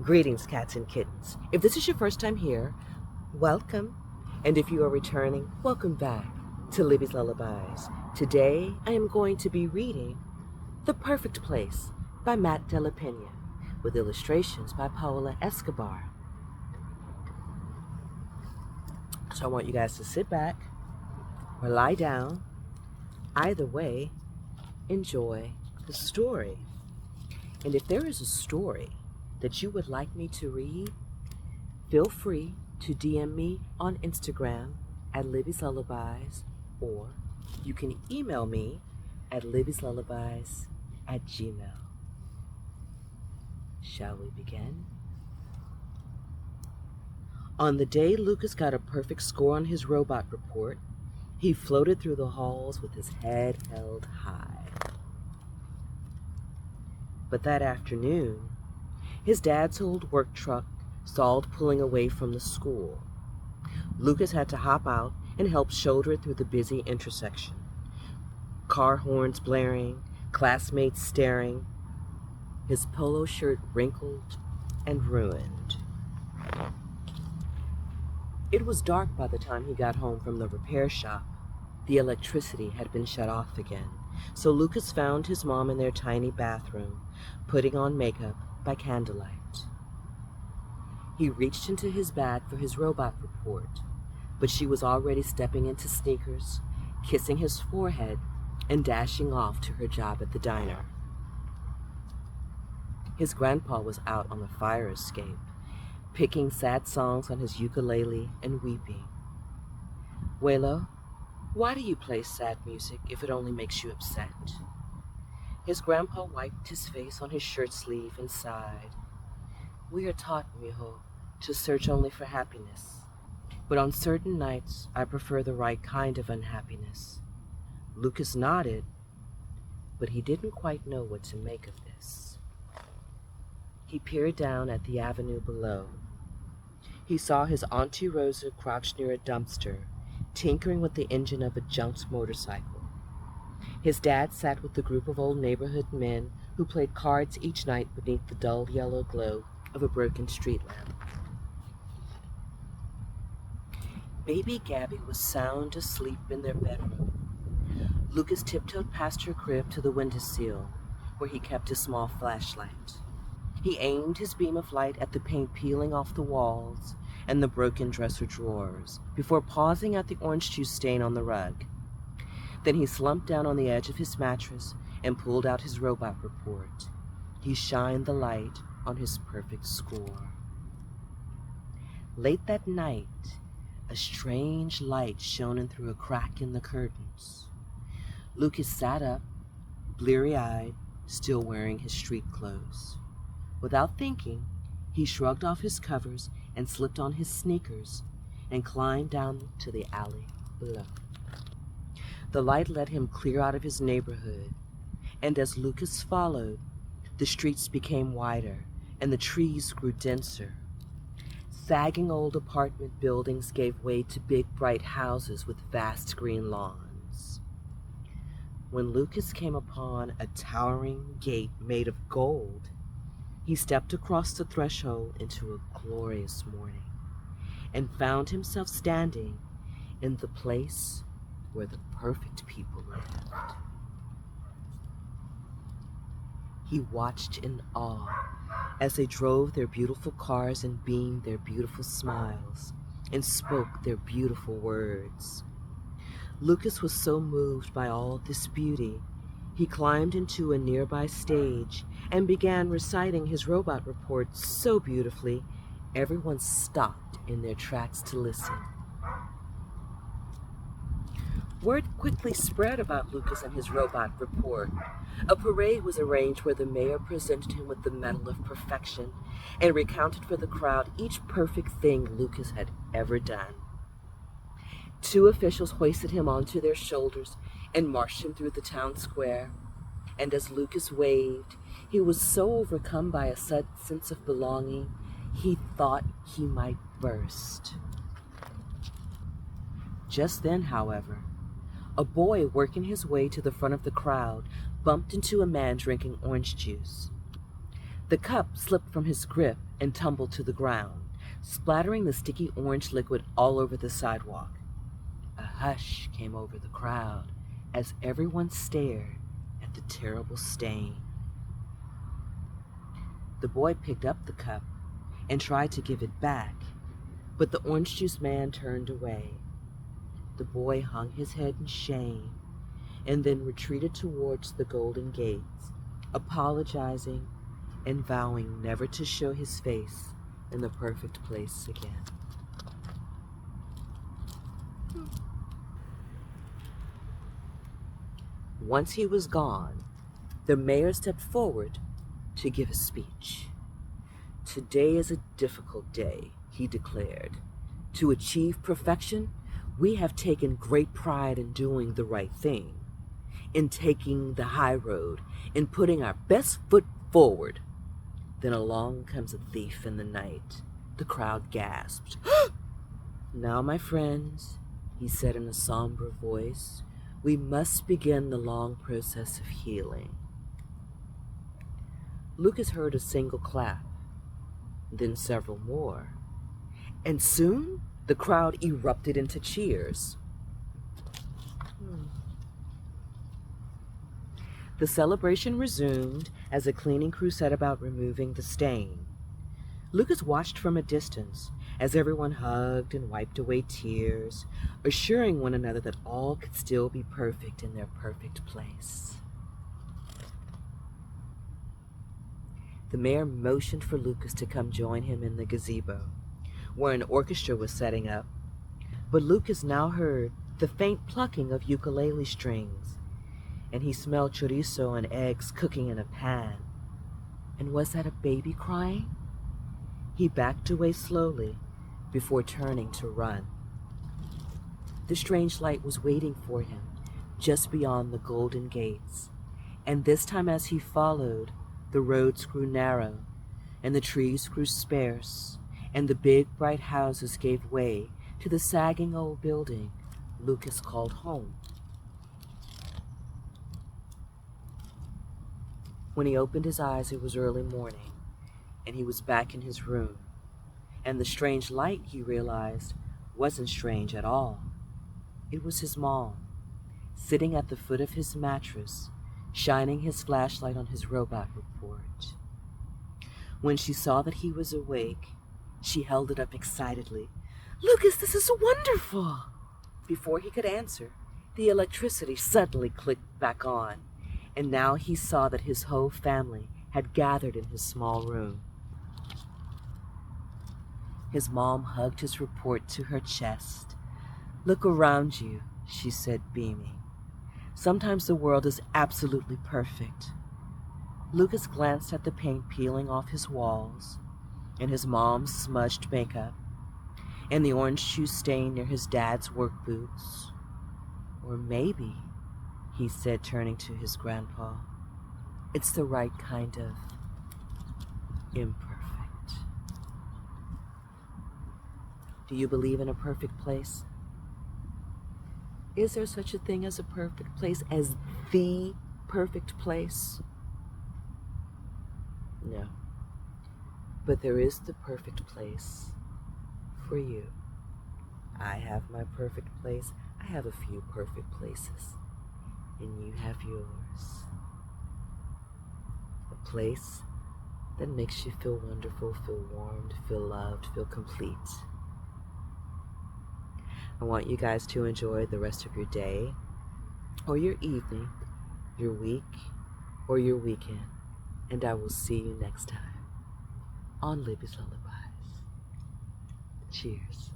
Greetings, cats and kittens. If this is your first time here, welcome. And if you are returning, welcome back to Libby's Lullabies. Today, I am going to be reading The Perfect Place by Matt de la Pena, with illustrations by Paola Escobar. So I want you guys to sit back or lie down. Either way, enjoy the story. And if there is a story that you would like me to read, feel free to DM me on Instagram at Libby's Lullabies, or you can email me at libbyslullabies@gmail. Shall we begin? On the day Lucas got a perfect score on his robot report, he floated through the halls with his head held high. But that afternoon, his dad's old work truck stalled pulling away from the school. Lucas had to hop out and help shoulder it through the busy intersection. Car horns blaring, classmates staring, his polo shirt wrinkled and ruined. It was dark by the time he got home from the repair shop. The electricity had been shut off again, so Lucas found his mom in their tiny bathroom, putting on makeup by candlelight. He reached into his bag for his robot report, but she was already stepping into sneakers, kissing his forehead, and dashing off to her job at the diner. His grandpa was out on the fire escape, picking sad songs on his ukulele and weeping. "Welo, why do you play sad music if it only makes you upset?" His grandpa wiped his face on his shirt sleeve and sighed. "We are taught, mijo, to search only for happiness. But on certain nights, I prefer the right kind of unhappiness." Lucas nodded, but he didn't quite know what to make of this. He peered down at the avenue below. He saw his Auntie Rosa crouched near a dumpster, tinkering with the engine of a junked motorcycle. His dad sat with the group of old neighborhood men who played cards each night beneath the dull yellow glow of a broken street lamp. Baby Gabby was sound asleep in their bedroom. Lucas tiptoed past her crib to the windowsill, where he kept his small flashlight. He aimed his beam of light at the paint peeling off the walls and the broken dresser drawers, before pausing at the orange juice stain on the rug. Then he slumped down on the edge of his mattress and pulled out his robot report. He shined the light on his perfect score. Late that night, a strange light shone in through a crack in the curtains. Lucas sat up, bleary-eyed, still wearing his street clothes. Without thinking, he shrugged off his covers and slipped on his sneakers and climbed down to the alley below. The light led him clear out of his neighborhood, and as Lucas followed, the streets became wider and the trees grew denser. Sagging old apartment buildings gave way to big, bright houses with vast green lawns. When Lucas came upon a towering gate made of gold, he stepped across the threshold into a glorious morning and found himself standing in the place where the perfect people lived. He watched in awe as they drove their beautiful cars and beamed their beautiful smiles and spoke their beautiful words. Lucas was so moved by all this beauty, he climbed into a nearby stage and began reciting his robot report so beautifully, everyone stopped in their tracks to listen. Word quickly spread about Lucas and his robot report. A parade was arranged where the mayor presented him with the Medal of Perfection and recounted for the crowd each perfect thing Lucas had ever done. Two officials hoisted him onto their shoulders and marched him through the town square. And as Lucas waved, he was so overcome by a sudden sense of belonging, he thought he might burst. Just then, however, a boy working his way to the front of the crowd bumped into a man drinking orange juice. The cup slipped from his grip and tumbled to the ground, splattering the sticky orange liquid all over the sidewalk. A hush came over the crowd as everyone stared at the terrible stain. The boy picked up the cup and tried to give it back, but the orange juice man turned away. The boy hung his head in shame and then retreated towards the golden gates, apologizing and vowing never to show his face in the perfect place again. Once he was gone, the mayor stepped forward to give a speech. "Today is a difficult day," he declared. "To achieve perfection, we have taken great pride in doing the right thing, in taking the high road, in putting our best foot forward. Then along comes a thief in the night." The crowd gasped. "Now, my friends," he said in a somber voice, "we must begin the long process of healing." Lucas heard a single clap, then several more, and soon the crowd erupted into cheers. The celebration resumed as the cleaning crew set about removing the stain. Lucas watched from a distance as everyone hugged and wiped away tears, assuring one another that all could still be perfect in their perfect place. The mayor motioned for Lucas to come join him in the gazebo, where an orchestra was setting up, but Lucas now heard the faint plucking of ukulele strings, and he smelled chorizo and eggs cooking in a pan. And was that a baby crying? He backed away slowly before turning to run. The strange light was waiting for him just beyond the golden gates, and this time as he followed, the roads grew narrow, and the trees grew sparse, and the big bright houses gave way to the sagging old building Lucas called home. When he opened his eyes, it was early morning, and he was back in his room, and the strange light, he realized, wasn't strange at all. It was his mom, sitting at the foot of his mattress, shining his flashlight on his robot report. When she saw that he was awake, she held it up excitedly. "Lucas, this is wonderful!" Before he could answer, the electricity suddenly clicked back on, and now he saw that his whole family had gathered in his small room. His mom hugged his report to her chest. "Look around you," she said, beaming. "Sometimes the world is absolutely perfect." Lucas glanced at the paint peeling off his walls, and his mom's smudged makeup, and the orange shoe stain near his dad's work boots. "Or maybe," he said, turning to his grandpa, "it's the right kind of imperfect." Do you believe in a perfect place? Is there such a thing as a perfect place, as the perfect place? No. But there is the perfect place for you. I have my perfect place. I have a few perfect places. And you have yours. A place that makes you feel wonderful, feel warmed, feel loved, feel complete. I want you guys to enjoy the rest of your day, or your evening, your week, or your weekend. And I will see you next time on Libby's Lullabies. Cheers.